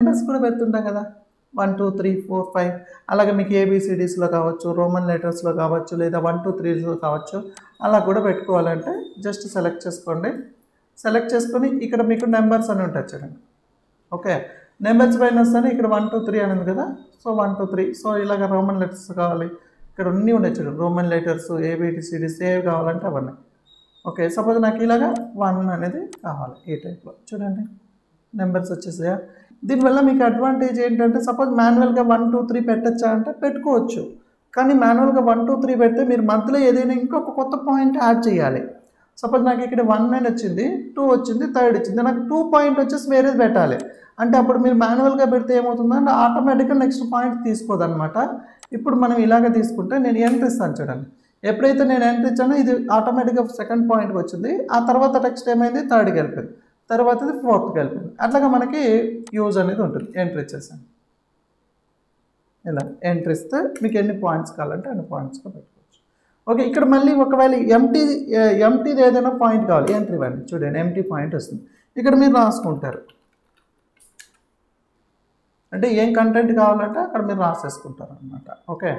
Numbers కూడా పెడుతుంటాం కదా 1 2 3 4 5 అలాగే మీకు ఏబిసిడీస్లో కావచ్చు, రోమన్ లెటర్స్లో కావచ్చు, లేదా 1 2 3లో కావచ్చు. అలా కూడా పెట్టుకోవాలంటే జస్ట్ సెలెక్ట్ చేసుకోండి. సెలెక్ట్ చేసుకొని ఇక్కడ మీకు నెంబర్స్ అని ఉంటాయి చూడండి. ఓకే, నెంబర్స్ పైన వస్తేనే ఇక్కడ 1 2 3 అని ఉంది కదా. సో 1 2 3 సో ఇలాగ రోమన్ లెటర్స్ కావాలి, ఇక్కడ అన్నీ ఉన్నాయి చూడండి. రోమన్ లెటర్స్ ఏబిసిడీస్ ఏవి కావాలంటే అవన్నీ. ఓకే, సపోజ్ నాకు ఇలాగా 1 అనేది కావాలి ఈ టైప్లో చూడండి. నెంబర్స్ వచ్చేసాయా. దీనివల్ల మీకు అడ్వాంటేజ్ ఏంటంటే సపోజ్ మాన్యువల్గా 1 2 3 పెట్టచ్చా అంటే పెట్టుకోవచ్చు. కానీ మాన్యువల్గా 1 2 3 పెడితే మీరు మధ్యలో ఏదైనా ఇంకొక కొత్త పాయింట్ యాడ్ చేయాలి. సపోజ్ నాకు ఇక్కడ 1 అని వచ్చింది, 2 వచ్చింది, 3 వచ్చింది, నాకు 2 పాయింట్ వచ్చేసి వేరేది పెట్టాలి. అంటే అప్పుడు మీరు మాన్యువల్గా పెడితే ఏమవుతుందంటే ఆటోమేటిక్గా నెక్స్ట్ పాయింట్ తీసుకోదన్నమాట. ఇప్పుడు మనం ఇలాగ తీసుకుంటే నేను ఎంటర్ ఇస్తాను చూడండి. ఎప్పుడైతే నేను ఎంటర్ ఇచ్చానో ఇది ఆటోమేటిక్గా సెకండ్ పాయింట్కి వచ్చింది. ఆ తర్వాత టెక్స్ట్ ఏమైంది, థర్డ్కి వెళ్ళిపోయింది, తర్వాత ఇది ఫోర్త్కి వెళ్ళిపోయింది. అట్లాగా మనకి యూజ్ అనేది ఉంటుంది. ఎంటర్ ఇచ్చేసాను ఇలా ఎంటర్ ఇస్తే మీకు ఎన్ని పాయింట్స్ కావాలంటే అన్ని పాయింట్స్గా పెట్టుకోవచ్చు. ఓకే, ఇక్కడ మళ్ళీ ఒకవేళ ఎంటీది ఏదైనా పాయింట్ కావాలి, ఎంట్రీ ఇవ్వండి చూడండి. ఎంటీ పాయింట్ వస్తుంది, ఇక్కడ మీరు రాసుకుంటారు. అంటే ఏం కంటెంట్ కావాలంటే అక్కడ మీరు రాసేసుకుంటారు అనమాట. ఓకే,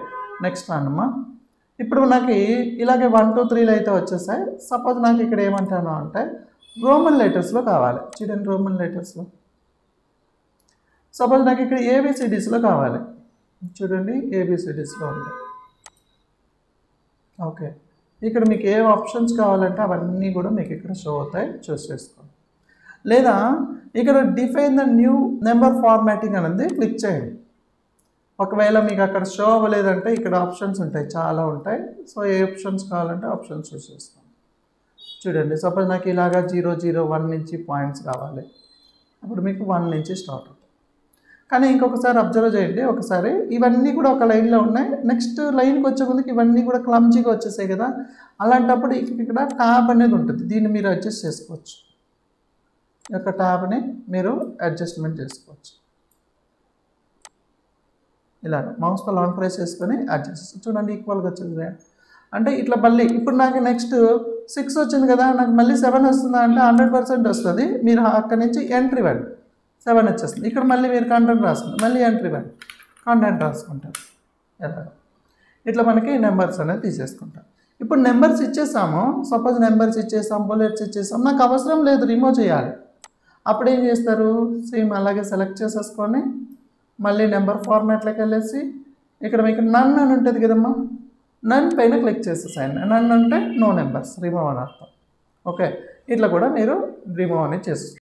నెక్స్ట్ అన్నమ్మా. ఇప్పుడు నాకు ఇలాగే 1 2 3 అయితే వచ్చేసాయి. సపోజ్ నాకు ఇక్కడ ఏమంటాను అంటే రోమన్ లెటర్స్లో కావాలి చూడండి. రోమన్ లెటర్స్లో సపోజ్ నాకు ఇక్కడ ఏబిసిడీస్లో కావాలి చూడండి. ఏబిసిడీస్లో ఉంటాయి. ఓకే, ఇక్కడ మీకు ఏ ఆప్షన్స్ కావాలంటే అవన్నీ కూడా మీకు ఇక్కడ షో అవుతాయి, చూస్ చేసుకోండి. లేదా ఇక్కడ define the new number formatting అనేది క్లిక్ చేయండి. ఒకవేళ మీకు అక్కడ షో అవ్వలేదంటే ఇక్కడ ఆప్షన్స్ ఉంటాయి, చాలా ఉంటాయి. సో ఏ ఆప్షన్స్ కావాలంటే ఆప్షన్స్ చూస్ చేసుకోండి చూడండి. సపోజ్ నాకు ఇలాగా 0 0 1 నుంచి పాయింట్స్ కావాలి, అప్పుడు మీకు 1 నుంచి స్టార్ట్ అవుతుంది. కానీ ఇంకొకసారి అబ్జర్వ్ చేయండి. ఒకసారి ఇవన్నీ కూడా ఒక లైన్లో ఉన్నాయి, నెక్స్ట్ లైన్కి వచ్చే ముందుకు ఇవన్నీ కూడా క్లమ్జీగా వచ్చేసాయి కదా. అలాంటప్పుడు ఇక్కడ ట్యాబ్ అనేది ఉంటుంది, దీన్ని మీరు అడ్జస్ట్ చేసుకోవచ్చు. ఈ యొక్క ట్యాబ్ని మీరు అడ్జస్ట్మెంట్ చేసుకోవచ్చు. ఇలా మౌస్తో లాంగ్ ప్రెస్ చేసుకొని అడ్జస్ట్ చూడండి, ఈక్వల్గా వచ్చింది. అంటే ఇట్లా మళ్ళీ ఇప్పుడు నాకు నెక్స్ట్ 6 వచ్చింది కదా, నాకు మళ్ళీ 7 వస్తుందా అంటే 100% వస్తుంది. మీరు అక్కడి నుంచి ఎంట్రీ ఇవ్వండి, 7 వచ్చేస్తుంది. ఇక్కడ మళ్ళీ మీరు కంటెంట్ రాసుకుంటారు, మళ్ళీ ఎంట్రీ ఇవ్వండి, కంటెంట్ రాసుకుంటారు. ఎలా ఇట్లా మనకి నెంబర్స్ అనేది తీసేసుకుంటాం. ఇప్పుడు నెంబర్స్ ఇచ్చేసాము, సపోజ్ నెంబర్స్ ఇచ్చేసాం, బుల్లెట్స్ ఇచ్చేసాం, నాకు అవసరం లేదు, రిమూవ్ చేయాలి. అప్పుడు ఏం చేస్తారు, సేమ్ అలాగే సెలెక్ట్ చేసేసుకొని మళ్ళీ నెంబర్ ఫార్మాట్లోకి వెళ్ళేసి ఇక్కడ మీకు నన్ అని ఉంటుంది కదమ్మా, నన్ పైన క్లిక్ చేసేసాయండి. నన్ అంటే నో నెంబర్స్, రిమూవ్ అని అర్థం. ఓకే, ఇట్లా కూడా మీరు రిమూవ్ అనేది చేస్తారు.